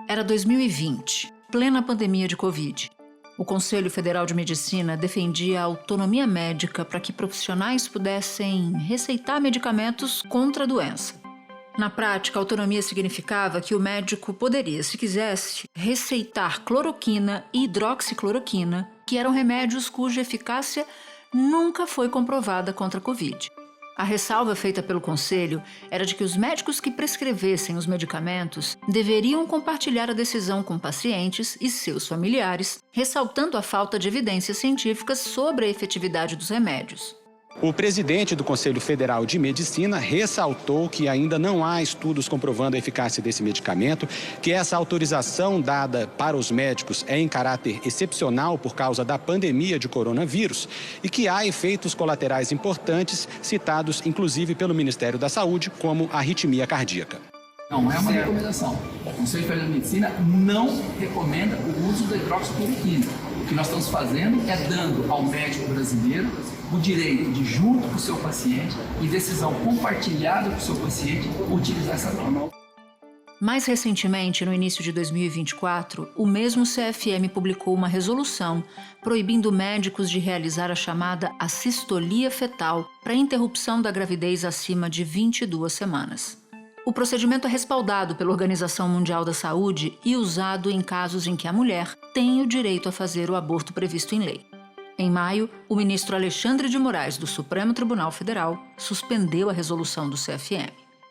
Era 2020, plena pandemia de Covid. O Conselho Federal de Medicina defendia a autonomia médica para que profissionais pudessem receitar medicamentos contra a doença. Na prática, a autonomia significava que o médico poderia, se quisesse, receitar cloroquina e hidroxicloroquina, que eram remédios cuja eficácia nunca foi comprovada contra a Covid. A ressalva feita pelo Conselho era de que os médicos que prescrevessem os medicamentos deveriam compartilhar a decisão com pacientes e seus familiares, ressaltando a falta de evidências científicas sobre a efetividade dos remédios. O presidente do Conselho Federal de Medicina ressaltou que ainda não há estudos comprovando a eficácia desse medicamento, que essa autorização dada para os médicos é em caráter excepcional por causa da pandemia de coronavírus e que há efeitos colaterais importantes citados inclusive pelo Ministério da Saúde, como a arritmia cardíaca. Não é uma recomendação. O Conselho Federal de Medicina não recomenda o uso da hidroxicloroquina. O que nós estamos fazendo é dando ao médico brasileiro o direito de, junto com o seu paciente, em decisão compartilhada com o seu paciente, utilizar essa droga. Mais recentemente, no início de 2024, o mesmo CFM publicou uma resolução proibindo médicos de realizar a chamada assistolia fetal para interrupção da gravidez acima de 22 semanas. O procedimento é respaldado pela Organização Mundial da Saúde e usado em casos em que a mulher tem o direito a fazer o aborto previsto em lei. Em maio, o ministro Alexandre de Moraes, do Supremo Tribunal Federal, suspendeu a resolução do CFM.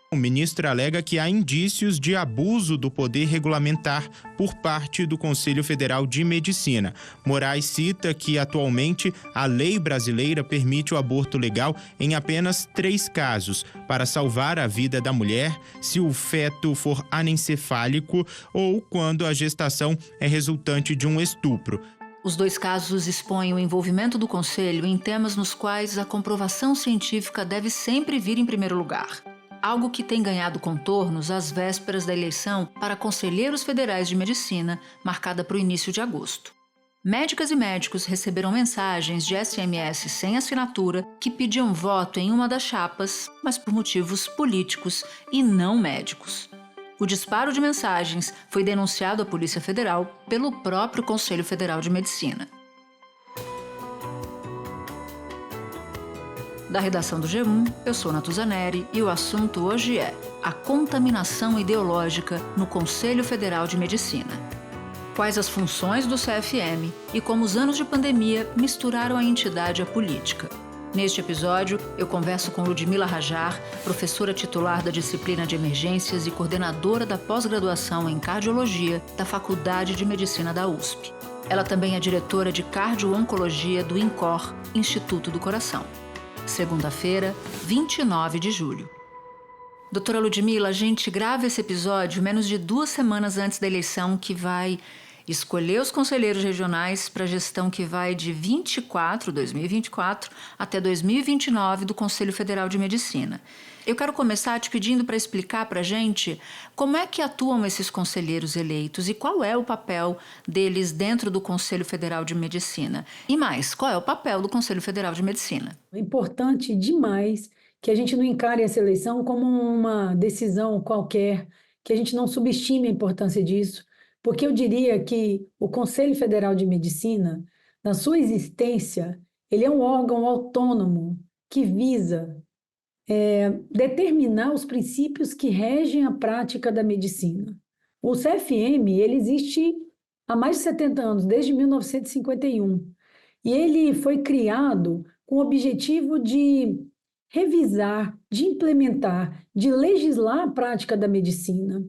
O ministro alega que há indícios de abuso do poder regulamentar por parte do Conselho Federal de Medicina. Moraes cita que, atualmente, a lei brasileira permite o aborto legal em apenas 3 casos, para salvar a vida da mulher, se o feto for anencefálico ou quando a gestação é resultante de um estupro. Os 2 casos expõem o envolvimento do Conselho em temas nos quais a comprovação científica deve sempre vir em primeiro lugar. Algo que tem ganhado contornos às vésperas da eleição para conselheiros federais de medicina, marcada para o início de agosto. Médicas e médicos receberam mensagens de SMS sem assinatura que pediam voto em uma das chapas, mas por motivos políticos e não médicos. O disparo de mensagens foi denunciado à Polícia Federal pelo próprio Conselho Federal de Medicina. Da redação do G1, eu sou Natuza Neri e o assunto hoje é a contaminação ideológica no Conselho Federal de Medicina. Quais as funções do CFM e como os anos de pandemia misturaram a entidade à política. Neste episódio, eu converso com Ludmila Rajar, professora titular da disciplina de emergências e coordenadora da pós-graduação em cardiologia da Faculdade de Medicina da USP. Ela também é diretora de cardio-oncologia do INCOR, Instituto do Coração. Segunda-feira, 29 de julho. Doutora Ludmila, a gente grava esse episódio menos de 2 semanas antes da eleição que vai escolher os conselheiros regionais para a gestão que vai de 2024, até 2029 do Conselho Federal de Medicina. Eu quero começar te pedindo para explicar para a gente como é que atuam esses conselheiros eleitos e qual é o papel deles dentro do Conselho Federal de Medicina. E mais, qual é o papel do Conselho Federal de Medicina? É importante demais que a gente não encare essa eleição como uma decisão qualquer, que a gente não subestime a importância disso, porque eu diria que o Conselho Federal de Medicina, na sua existência, ele é um órgão autônomo que visa determinar os princípios que regem a prática da medicina. O CFM, ele existe há mais de 70 anos, desde 1951, e ele foi criado com o objetivo de revisar, de implementar, de legislar a prática da medicina,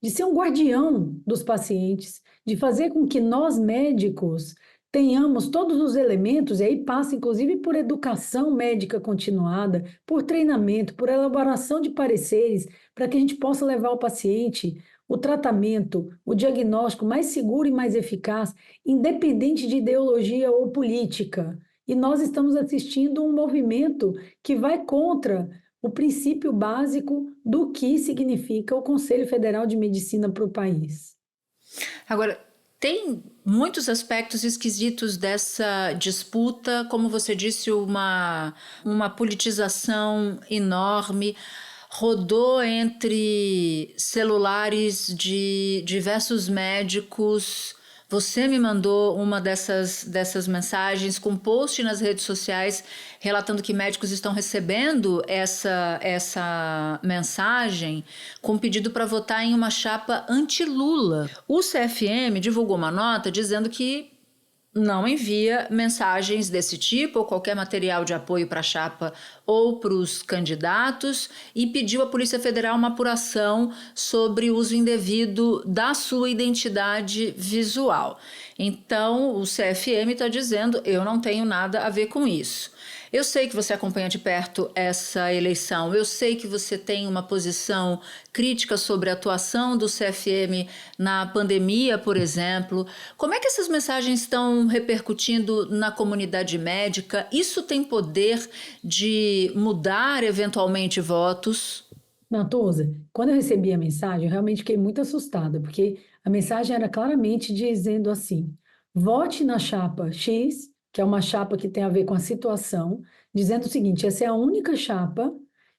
de ser um guardião dos pacientes, de fazer com que nós, médicos, tenhamos todos os elementos, e aí passa inclusive por educação médica continuada, por treinamento, por elaboração de pareceres, para que a gente possa levar ao paciente o tratamento, o diagnóstico mais seguro e mais eficaz, independente de ideologia ou política. E nós estamos assistindo um movimento que vai contra o princípio básico do que significa o Conselho Federal de Medicina para o país. Agora, tem muitos aspectos esquisitos dessa disputa, como você disse, uma politização enorme. rodou entre celulares de diversos médicos. Você me mandou uma dessas mensagens com post nas redes sociais relatando que médicos estão recebendo essa mensagem com pedido para votar em uma chapa anti-Lula. O CFM divulgou uma nota dizendo que não envia mensagens desse tipo ou qualquer material de apoio para a chapa ou para os candidatos e pediu à Polícia Federal uma apuração sobre o uso indevido da sua identidade visual. Então, o CFM está dizendo, eu não tenho nada a ver com isso. Eu sei que você acompanha de perto essa eleição, eu sei que você tem uma posição crítica sobre a atuação do CFM na pandemia, por exemplo. Como é que essas mensagens estão repercutindo na comunidade médica? Isso tem poder de mudar eventualmente votos? Natuza, quando eu recebi a mensagem, eu realmente fiquei muito assustada, porque a mensagem era claramente dizendo assim: vote na chapa X, que é uma chapa que tem a ver com a situação, dizendo o seguinte: essa é a única chapa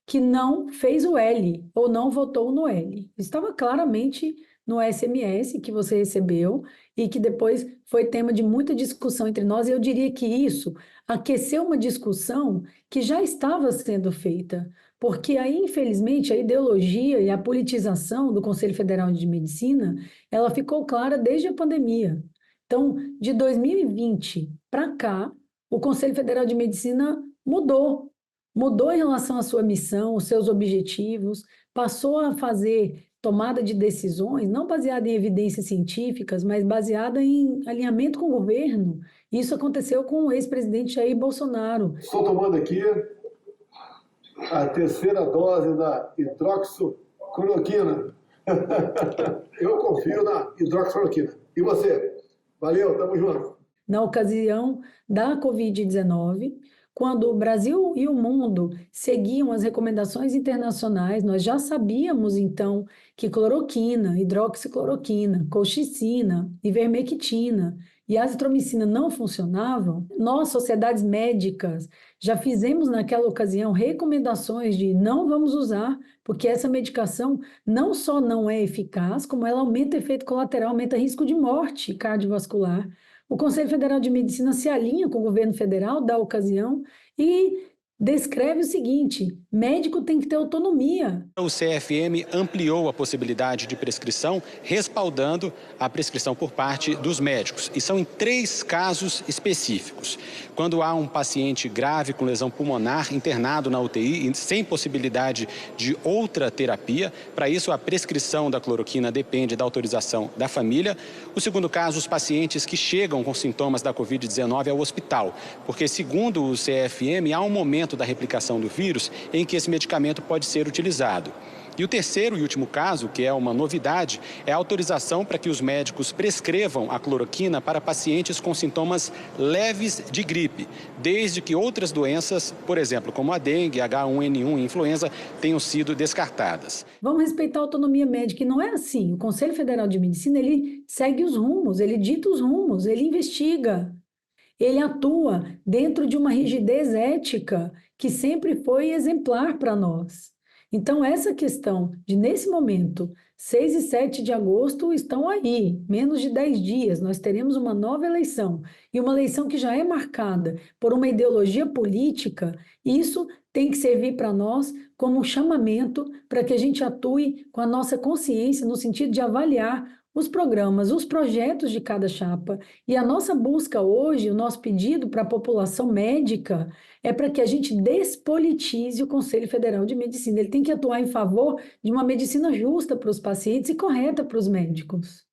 que não fez o L ou não votou no L. Estava claramente no SMS que você recebeu e que depois foi tema de muita discussão entre nós, e eu diria que isso aqueceu uma discussão que já estava sendo feita, porque aí, infelizmente, a ideologia e a politização do Conselho Federal de Medicina, ela ficou clara desde a pandemia. Então, de 2020 para cá, o Conselho Federal de Medicina mudou em relação à sua missão, os seus objetivos, passou a fazer tomada de decisões, não baseada em evidências científicas, mas baseada em alinhamento com o governo. Isso aconteceu com o ex-presidente Jair Bolsonaro. Estou tomando aqui a terceira dose da hidroxicloroquina. Eu confio na hidroxicloroquina. E você? Valeu, tamo junto. Na ocasião da Covid-19, quando o Brasil e o mundo seguiam as recomendações internacionais, nós já sabíamos, então, que cloroquina, hidroxicloroquina, colchicina, ivermectina e azitromicina não funcionavam. Nós, sociedades médicas, já fizemos naquela ocasião recomendações de não vamos usar, porque essa medicação não só não é eficaz, como ela aumenta efeito colateral, aumenta risco de morte cardiovascular. O Conselho Federal de Medicina se alinha com o governo federal da ocasião e descreve o seguinte: médico tem que ter autonomia. O CFM ampliou a possibilidade de prescrição, respaldando a prescrição por parte dos médicos. E são em 3 casos específicos. Quando há um paciente grave com lesão pulmonar internado na UTI e sem possibilidade de outra terapia, para isso a prescrição da cloroquina depende da autorização da família. O segundo caso, os pacientes que chegam com sintomas da Covid-19 ao hospital, porque segundo o CFM há um momento da replicação do vírus em que esse medicamento pode ser utilizado. E o terceiro e último caso, que é uma novidade, é a autorização para que os médicos prescrevam a cloroquina para pacientes com sintomas leves de gripe, desde que outras doenças, por exemplo, como a dengue, H1N1 e influenza, tenham sido descartadas. Vamos respeitar a autonomia médica, e não é assim. O Conselho Federal de Medicina, ele segue os rumos, ele dita os rumos, ele investiga. Ele atua dentro de uma rigidez ética que sempre foi exemplar para nós. Então, essa questão de, nesse momento, 6 e 7 de agosto estão aí, menos de 10 dias, nós teremos uma nova eleição, e uma eleição que já é marcada por uma ideologia política. Isso tem que servir para nós como um chamamento para que a gente atue com a nossa consciência no sentido de avaliar os programas, os projetos de cada chapa. E a nossa busca hoje, o nosso pedido para a população médica é para que a gente despolitize o Conselho Federal de Medicina. Ele tem que atuar em favor de uma medicina justa para os pacientes e correta para os médicos.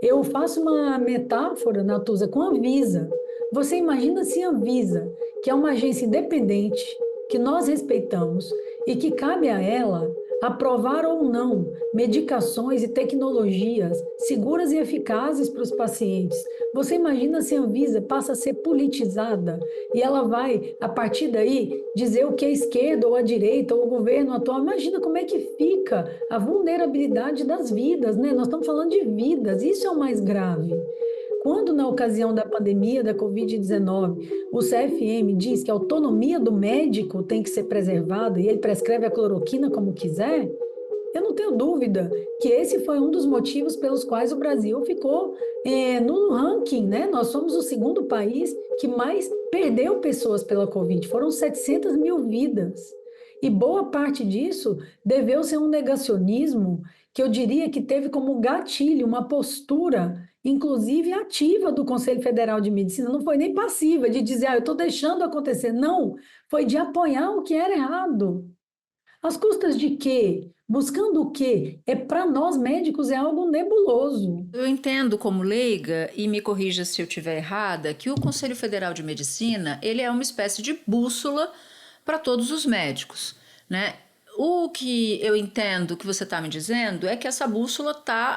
Eu faço uma metáfora, Natuza, com a Anvisa. Você imagina se a Anvisa, que é uma agência independente, que nós respeitamos e que cabe a ela aprovar ou não medicações e tecnologias seguras e eficazes para os pacientes. Você imagina se a Anvisa passa a ser politizada e ela vai, a partir daí, dizer o que é a esquerda ou a direita ou o governo atual? Imagina como é que fica a vulnerabilidade das vidas, né? Nós estamos falando de vidas, isso é o mais grave. quando na ocasião da pandemia da Covid-19, o CFM diz que a autonomia do médico tem que ser preservada e ele prescreve a cloroquina como quiser, eu não tenho dúvida que esse foi um dos motivos pelos quais o Brasil ficou no ranking, né? Nós somos o segundo país que mais perdeu pessoas pela Covid. Foram 700 mil vidas. E boa parte disso deveu-se a um negacionismo que eu diria que teve como gatilho uma postura, inclusive ativa do Conselho Federal de Medicina. Não foi nem passiva, de dizer, eu estou deixando acontecer. Não, foi de apoiar o que era errado. Às custas de quê? Buscando o quê? Para nós médicos é algo nebuloso. Eu entendo como leiga, e me corrija se eu estiver errada, que o Conselho Federal de Medicina ele é uma espécie de bússola para todos os médicos, né? O que eu entendo que você está me dizendo é que essa bússola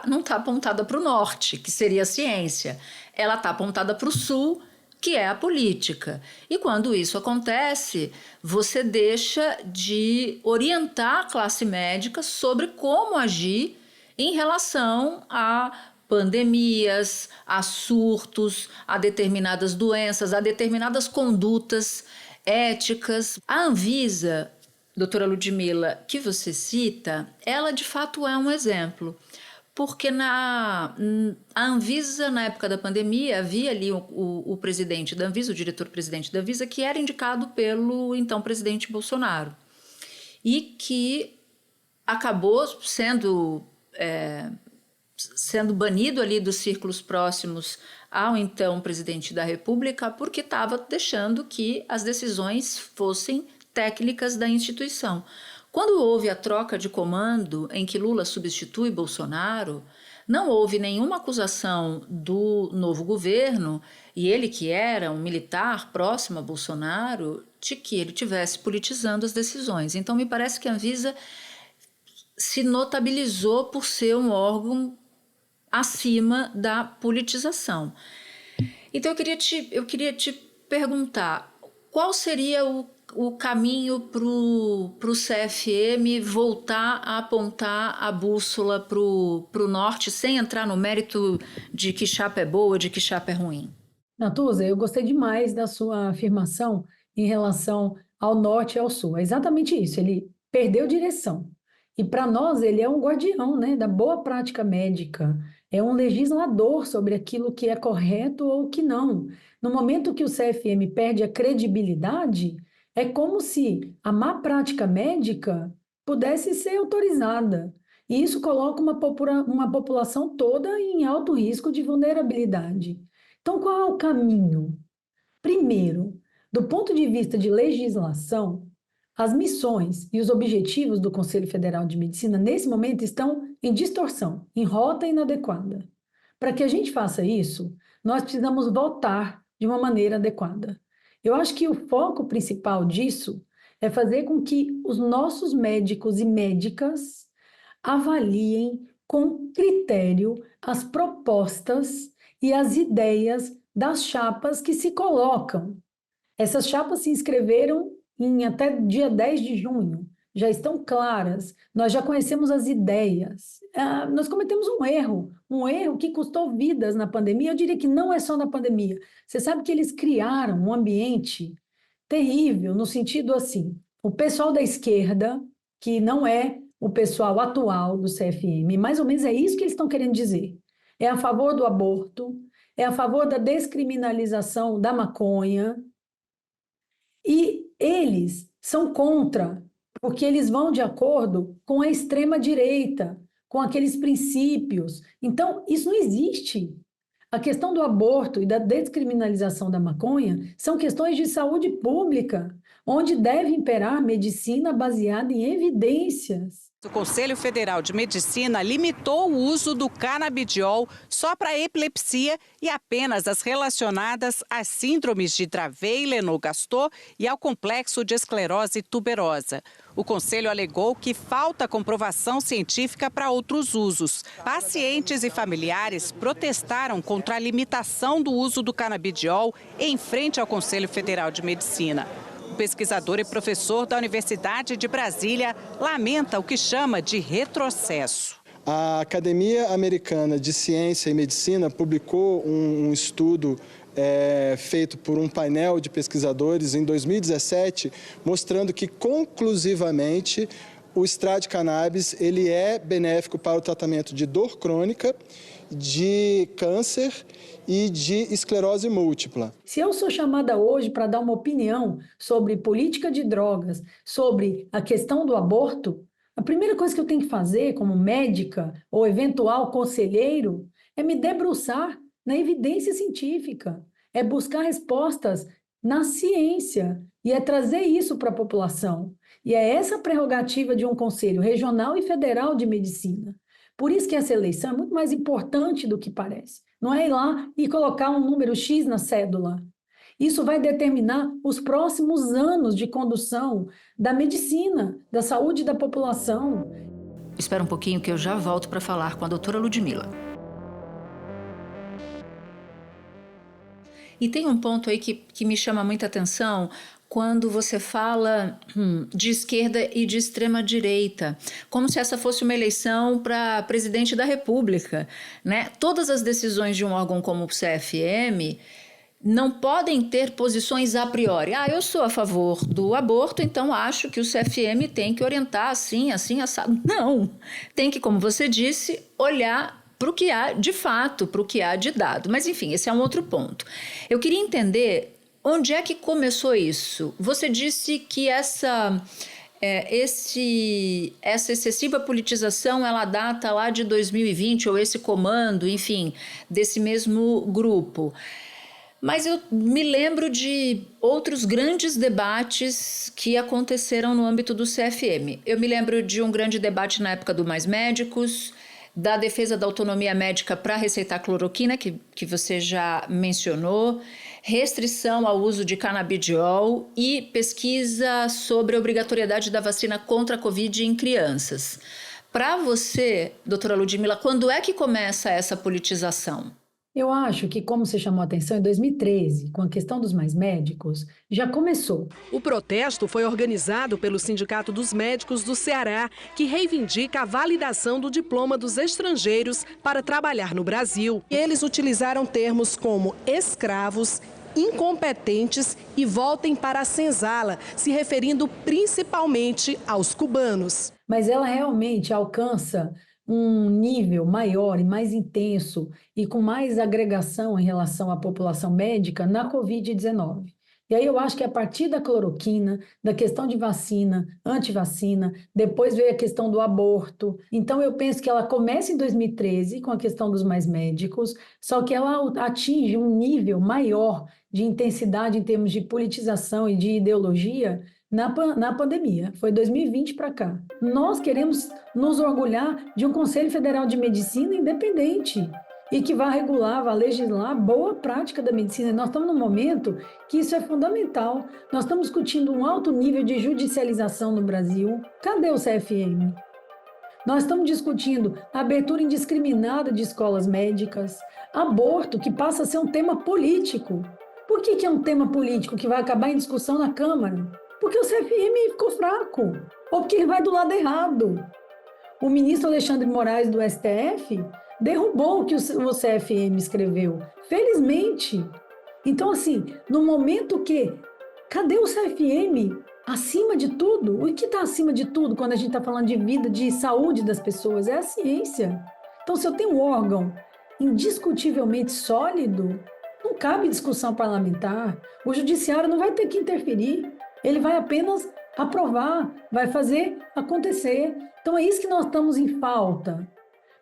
não está apontada para o norte, que seria a ciência. Ela está apontada para o sul, que é a política. E quando isso acontece, você deixa de orientar a classe médica sobre como agir em relação a pandemias, a surtos, a determinadas doenças, a determinadas condutas éticas. A Anvisa, doutora Ludmila, que você cita, ela de fato é um exemplo. Porque a Anvisa, na época da pandemia, havia ali o presidente da Anvisa, o diretor-presidente da Anvisa, que era indicado pelo então presidente Bolsonaro e que acabou sendo banido ali dos círculos próximos ao então presidente da República porque estava deixando que as decisões fossem técnicas da instituição. Quando houve a troca de comando em que Lula substitui Bolsonaro, não houve nenhuma acusação do novo governo, e ele que era um militar próximo a Bolsonaro, de que ele estivesse politizando as decisões. Então me parece que a Anvisa se notabilizou por ser um órgão acima da politização. Então eu queria te perguntar, qual seria o caminho para o CFM voltar a apontar a bússola para o norte, sem entrar no mérito de que chapa é boa, de que chapa é ruim? Natuza, eu gostei demais da sua afirmação em relação ao norte e ao sul. É exatamente isso, ele perdeu direção. E para nós ele é um guardião, né, da boa prática médica, é um legislador sobre aquilo que é correto ou que não. No momento que o CFM perde a credibilidade, é como se a má prática médica pudesse ser autorizada. E isso coloca uma população toda em alto risco de vulnerabilidade. Então, qual é o caminho? Primeiro, do ponto de vista de legislação, as missões e os objetivos do Conselho Federal de Medicina, nesse momento, estão em distorção, em rota inadequada. Para que a gente faça isso, nós precisamos votar de uma maneira adequada. Eu acho que o foco principal disso é fazer com que os nossos médicos e médicas avaliem com critério as propostas e as ideias das chapas que se colocam. Essas chapas se inscreveram até dia 10 de junho, já estão claras, nós já conhecemos as ideias. Nós cometemos um erro que custou vidas na pandemia. Eu diria que não é só na pandemia. Você sabe que eles criaram um ambiente terrível, no sentido assim, o pessoal da esquerda, que não é o pessoal atual do CFM, mais ou menos é isso que eles estão querendo dizer. É a favor do aborto, é a favor da descriminalização da maconha, e eles são contra, porque eles vão de acordo com a extrema-direita, com aqueles princípios. Então, isso não existe. A questão do aborto e da descriminalização da maconha são questões de saúde pública, onde deve imperar medicina baseada em evidências. O Conselho Federal de Medicina limitou o uso do canabidiol só para epilepsia e apenas as relacionadas às síndromes de Dravet e Lennox-Gastaut e ao complexo de esclerose tuberosa. O Conselho alegou que falta comprovação científica para outros usos. Pacientes e familiares protestaram contra a limitação do uso do canabidiol em frente ao Conselho Federal de Medicina. O pesquisador e professor da Universidade de Brasília lamenta o que chama de retrocesso. A Academia Americana de Ciência e Medicina publicou um estudo feito por um painel de pesquisadores em 2017, mostrando que conclusivamente o extrato de cannabis ele é benéfico para o tratamento de dor crônica, de câncer e de esclerose múltipla. Se eu sou chamada hoje para dar uma opinião sobre política de drogas, sobre a questão do aborto, a primeira coisa que eu tenho que fazer como médica ou eventual conselheiro é me debruçar na evidência científica, é buscar respostas na ciência e é trazer isso para a população. E é essa a prerrogativa de um conselho regional e federal de medicina. Por isso que essa eleição é muito mais importante do que parece. Não é ir lá e colocar um número X na cédula. Isso vai determinar os próximos anos de condução da medicina, da saúde da população. Espera um pouquinho que eu já volto para falar com a doutora Ludmila. E tem um ponto aí que me chama muita atenção quando você fala de esquerda e de extrema direita, como se essa fosse uma eleição para presidente da República, né? Todas as decisões de um órgão como o CFM não podem ter posições a priori. Eu sou a favor do aborto, então acho que o CFM tem que orientar assim, assado. Não, tem que, como você disse, olhar para o que há de fato, para o que há de dado. Mas, enfim, esse é um outro ponto. Eu queria entender onde é que começou isso. Você disse que essa excessiva politização, ela data lá de 2020, ou esse comando, enfim, desse mesmo grupo. Mas eu me lembro de outros grandes debates que aconteceram no âmbito do CFM. Eu me lembro de um grande debate na época do Mais Médicos, da defesa da autonomia médica para receitar cloroquina, que você já mencionou, restrição ao uso de canabidiol e pesquisa sobre a obrigatoriedade da vacina contra a Covid em crianças. Para você, doutora Ludmila, quando é que começa essa politização? Eu acho que, como você chamou a atenção, em 2013, com a questão dos mais médicos, já começou. O protesto foi organizado pelo Sindicato dos Médicos do Ceará, que reivindica a validação do diploma dos estrangeiros para trabalhar no Brasil. Eles utilizaram termos como escravos, incompetentes e voltem para a senzala, se referindo principalmente aos cubanos. Mas ela realmente alcança um nível maior e mais intenso e com mais agregação em relação à população médica na Covid-19. E aí eu acho que a partir da cloroquina, da questão de vacina, antivacina, depois veio a questão do aborto. Então eu penso que ela começa em 2013 com a questão dos mais médicos, só que ela atinge um nível maior de intensidade em termos de politização e de ideologia na pandemia. Foi 2020 para cá. Nós queremos nos orgulhar de um Conselho Federal de Medicina independente e que vai regular, vai legislar a boa prática da medicina. Nós estamos num momento que isso é fundamental. Nós estamos discutindo um alto nível de judicialização no Brasil. Cadê o CFM? Nós estamos discutindo a abertura indiscriminada de escolas médicas, aborto, que passa a ser um tema político. Por que é um tema político que vai acabar em discussão na Câmara? Porque o CFM ficou fraco, ou porque ele vai do lado errado. O ministro Alexandre Moraes do STF derrubou o que o CFM escreveu, felizmente. Então, assim, no momento que, cadê o CFM acima de tudo? O que está acima de tudo quando a gente está falando de vida, de saúde das pessoas? É a ciência. Então, se eu tenho um órgão indiscutivelmente sólido, não cabe discussão parlamentar, o judiciário não vai ter que interferir. Ele vai apenas aprovar, vai fazer acontecer. Então é isso que nós estamos em falta.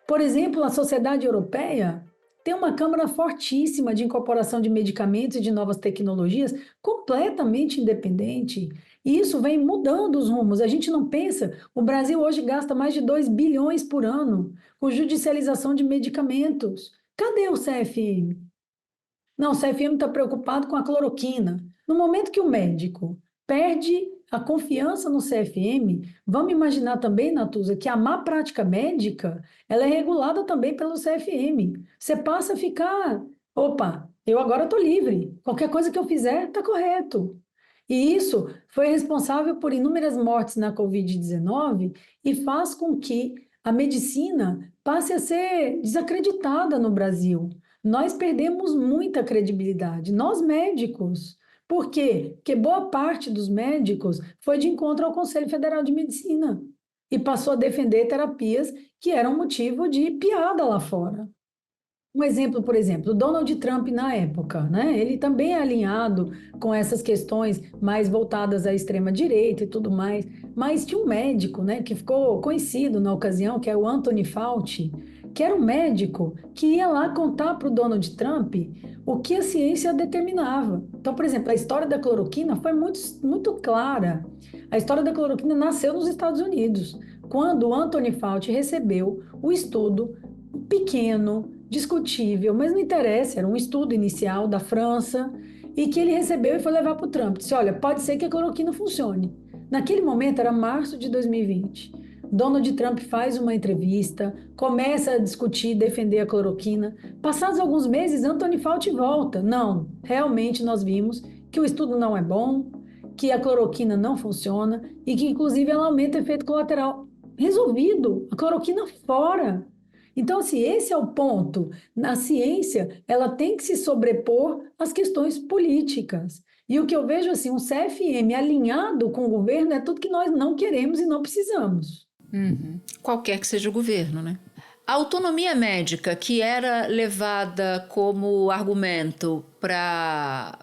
Por exemplo, a sociedade europeia tem uma Câmara fortíssima de incorporação de medicamentos e de novas tecnologias, completamente independente. E isso vem mudando os rumos. A gente não pensa, o Brasil hoje gasta mais de 2 bilhões por ano com judicialização de medicamentos. Cadê o CFM? Não, o CFM está preocupado com a cloroquina. No momento que o médico perde a confiança no CFM, vamos imaginar também, Natuza, que a má prática médica, ela é regulada também pelo CFM. Você passa a ficar, opa, eu agora estou livre, qualquer coisa que eu fizer está correto. E isso foi responsável por inúmeras mortes na Covid-19 e faz com que a medicina passe a ser desacreditada no Brasil. Nós perdemos muita credibilidade, nós médicos. Por quê? Porque boa parte dos médicos foi de encontro ao Conselho Federal de Medicina e passou a defender terapias que eram motivo de piada lá fora. Um exemplo, por exemplo, o Donald Trump na época, né? Ele também é alinhado com essas questões mais voltadas à extrema-direita e tudo mais, mas tinha um médico, né, que ficou conhecido na ocasião, que é o Anthony Fauci, que era um médico que ia lá contar para o Donald Trump o que a ciência determinava. Então, por exemplo, a história da cloroquina foi muito clara. A história da cloroquina nasceu nos Estados Unidos, quando o Anthony Fauci recebeu o estudo pequeno, discutível, mas não interessa, era um estudo inicial da França, e que ele recebeu e foi levar para o Trump. Disse, olha, pode ser que a cloroquina funcione. Naquele momento, era março de 2020. Donald Trump faz uma entrevista, começa a discutir, defender a cloroquina. Passados alguns meses, Anthony Fauci volta. Não, realmente nós vimos que o estudo não é bom, que a cloroquina não funciona e que, inclusive, ela aumenta o efeito colateral. Resolvido, a cloroquina fora. Então, assim, esse é o ponto. Na ciência, ela tem que se sobrepor às questões políticas. E o que eu vejo, assim, um CFM alinhado com o governo é tudo que nós não queremos e não precisamos. Qualquer que seja o governo, né? A autonomia médica, que era levada como argumento para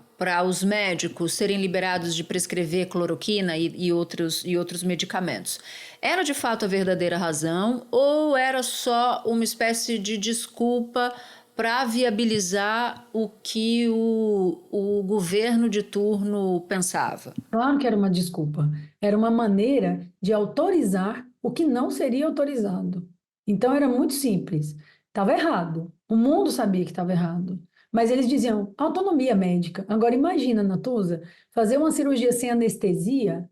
os médicos serem liberados de prescrever cloroquina e outros medicamentos, era de fato a verdadeira razão ou era só uma espécie de desculpa para viabilizar o que o governo de turno pensava? Claro que era uma desculpa. Era uma maneira de autorizar o que não seria autorizado. Então era muito simples. Estava errado. O mundo sabia que estava errado. Mas eles diziam autonomia médica. Agora imagina, Natuza, fazer uma cirurgia sem anestesia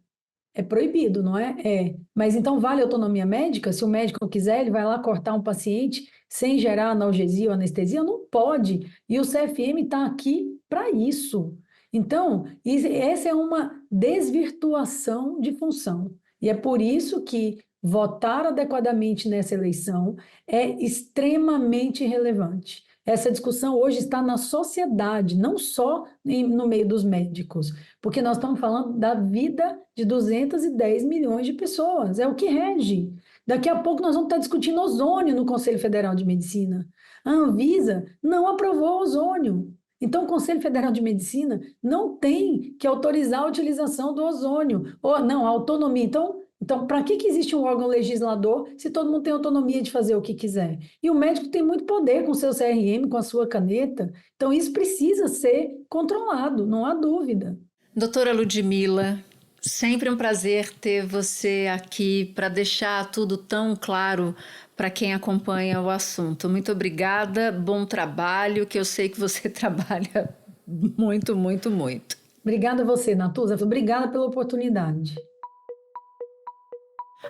é proibido, não é? É. Mas então vale a autonomia médica? Se o médico quiser, ele vai lá cortar um paciente sem gerar analgesia ou anestesia? Não pode. E o CFM está aqui para isso. Então, essa é uma desvirtuação de função. E é por isso que votar adequadamente nessa eleição é extremamente relevante. Essa discussão hoje está na sociedade, não só no meio dos médicos, porque nós estamos falando da vida de 210 milhões de pessoas, é o que rege. Daqui a pouco nós vamos estar discutindo ozônio no Conselho Federal de Medicina. A Anvisa não aprovou ozônio. Então, o Conselho Federal de Medicina não tem que autorizar a utilização do ozônio, ou não, a autonomia. Então, para que existe um órgão legislador se todo mundo tem autonomia de fazer o que quiser? E o médico tem muito poder com o seu CRM, com a sua caneta. Então, isso precisa ser controlado, não há dúvida. Doutora Ludmila, sempre um prazer ter você aqui para deixar tudo tão claro para quem acompanha o assunto. Muito obrigada, bom trabalho, que eu sei que você trabalha muito, muito, muito. Obrigada a você, Natuza. Obrigada pela oportunidade.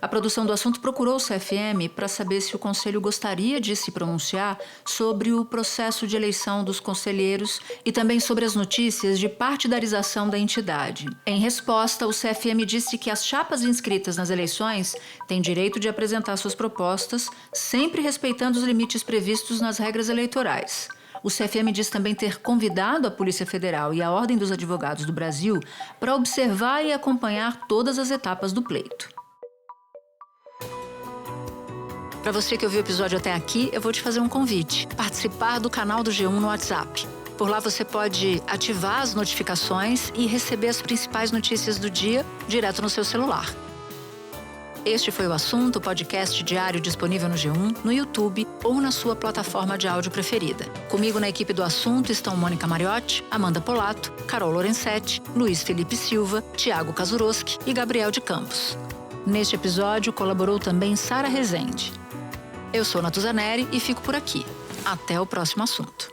A produção do assunto procurou o CFM para saber se o Conselho gostaria de se pronunciar sobre o processo de eleição dos conselheiros e também sobre as notícias de partidarização da entidade. Em resposta, o CFM disse que as chapas inscritas nas eleições têm direito de apresentar suas propostas, sempre respeitando os limites previstos nas regras eleitorais. O CFM diz também ter convidado a Polícia Federal e a Ordem dos Advogados do Brasil para observar e acompanhar todas as etapas do pleito. Para você que ouviu o episódio até aqui, eu vou te fazer um convite. Participar do canal do G1 no WhatsApp. Por lá você pode ativar as notificações e receber as principais notícias do dia direto no seu celular. Este foi o Assunto, podcast diário disponível no G1, no YouTube ou na sua plataforma de áudio preferida. Comigo na equipe do Assunto estão Mônica Mariotti, Amanda Polato, Carol Lorenzetti, Luiz Felipe Silva, Tiago Kazuroski e Gabriel de Campos. Neste episódio colaborou também Sara Rezende. Eu sou Natuza Neri e fico por aqui. Até o próximo assunto.